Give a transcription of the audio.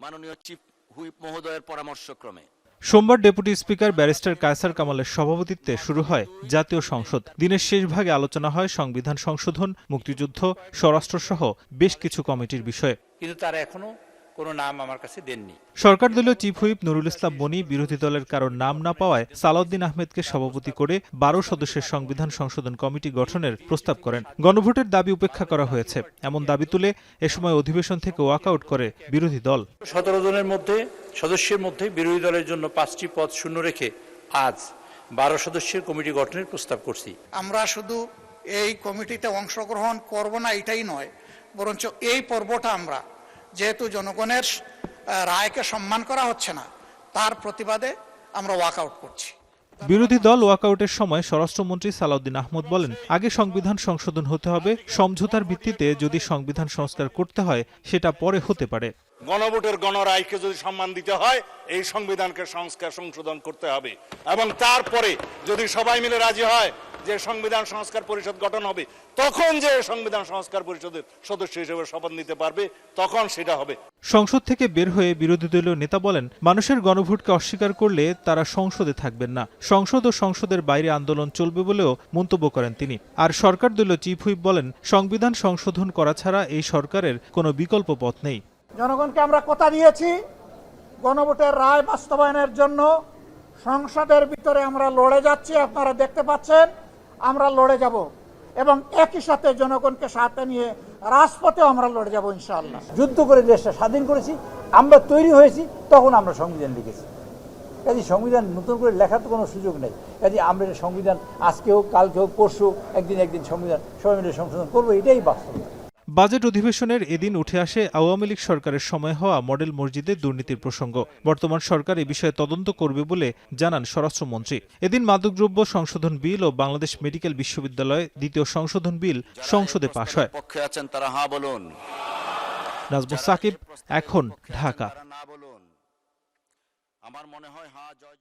মাননীয় chief whip মহোদয়ের পরামর্শক্রমে সোমবার ডেপুটি স্পিকার ব্যারিস্টার কায়সার কামালের সভাপতিত্বে শুরু হয় জাতীয় সংসদ। দিনের শেষ ভাগে আলোচনা হয় সংবিধান সংশোধন, মুক্তিযুদ্ধ, স্বরাষ্ট্রসহ বেশ কিছু কমিটির বিষয়ে। কিন্তু তারা এখনো কোনো নাম আমার কাছে দেননি। সরকার দলীয় চিফ হুইপ নুরুল ইসলাম মনি বিরোধী দলের কারোর নাম না পাওয়ায় সালাউদ্দিন আহমেদকে সভাপতি করে ১২ সদস্যের সংবিধান সংশোধন কমিটি গঠনের প্রস্তাব করেন। গণভোটের দাবি উপেক্ষা করা হয়েছে এমন দাবি তুলে এ সময় অধিবেশন থেকে ওয়াকআউট করে বিরোধী দল। ১৭ জনের মধ্যে সদস্যের মধ্যে বিরোধী দলের জন্য ৫টি পদ শূন্য রেখে আজ ১২ সদস্যের কমিটি গঠনের প্রস্তাব করছি। আমরা শুধু এই কমিটিতে অংশগ্রহণ করব না এটাই নয়, বরঞ্চ এই পর্বটা আমরা যেহেতু জনগণের রায়কে সম্মান করা হচ্ছে না, তার প্রতিবাদে আমরা ওয়াকআউট করছি। বিরোধী দল ওয়াকআউটের সময় স্বরাষ্ট্রমন্ত্রী সালাউদ্দিন আহমেদ বলেন, আগে সংবিধান সংশোধন হতে হবে, সমঝোতার ভিত্তিতে যদি সংবিধান সংস্কার করতে হয় সেটা পরে হতে পারে। গণভোটের গণরায়কে যদি সম্মান দিতে হয় এই সংবিধানকে সংশোধন করতে হবে এবং তারপরে যদি সবাই মিলে রাজি হয় যে সংবিধান সংস্কার পরিষদ গঠন হবে, তখন যে সংবিধান সংস্কার পরিষদের সদস্য হিসেবে শপথ নিতে পারবে, তখন সেটা হবে। সংসদ থেকে বের হয়ে বিরোধী দলীয় নেতা বলেন, মানুষের গণভোটকে অস্বীকার করলে তারা সংসদে থাকবেন না। সংসদ ও সংসদের বাইরে আন্দোলন চলবে বলেও মন্তব্য করেন তিনি। আর সরকার দলীয় চিফ হুইপ বলেন, সংবিধান সংশোধন করা ছাড়া এই সরকারের কোনো বিকল্প পথ নেই। জনগণকে আমরা কথা দিয়েছি, গণভোটের রায় বাস্তবায়নের জন্য সংসদের ভিতরে আমরা লড়ে যাচ্ছি। আপনারা দেখতে পাচ্ছেন আমরা লড়ে যাব এবং একই সাথে জনগণকে সাথে নিয়ে রাজপথেও আমরা লড়ে যাব ইনশাআল্লাহ। যুদ্ধ করে দেশটা স্বাধীন করেছি, আমরা তৈরি হয়েছি, তখন আমরা সংবিধান লিখেছি। কাজে সংবিধান নতুন করে লেখার তো কোনো সুযোগ নেই। কাজে আমরা সংবিধান আজকে হোক, কালকে হোক, পরশু একদিন সংবিধান সবাই মিলে সংশোধন করবো, এটাই বাস্তব। বাজেট অধিবেশনের এদিন উঠে আসে আওয়ামী লীগ সরকারের সময় হওয়া মডেল মসজিদে দুর্নীতির প্রসঙ্গ। বর্তমান সরকার এ বিষয়ে তদন্ত করবে বলে জানান স্বরাষ্ট্রমন্ত্রী। এদিন মাদকদ্রব্য সংশোধন বিল ও বাংলাদেশ মেডিকেল বিশ্ববিদ্যালয়ে দ্বিতীয় সংশোধন বিল সংসদে পাশ হয়। পক্ষে আছেন তারা হ্যাঁ বলুন। নাজমুস সাকিব, এখন, ঢাকা। আমার মনে হয় হ্যাঁ জয়।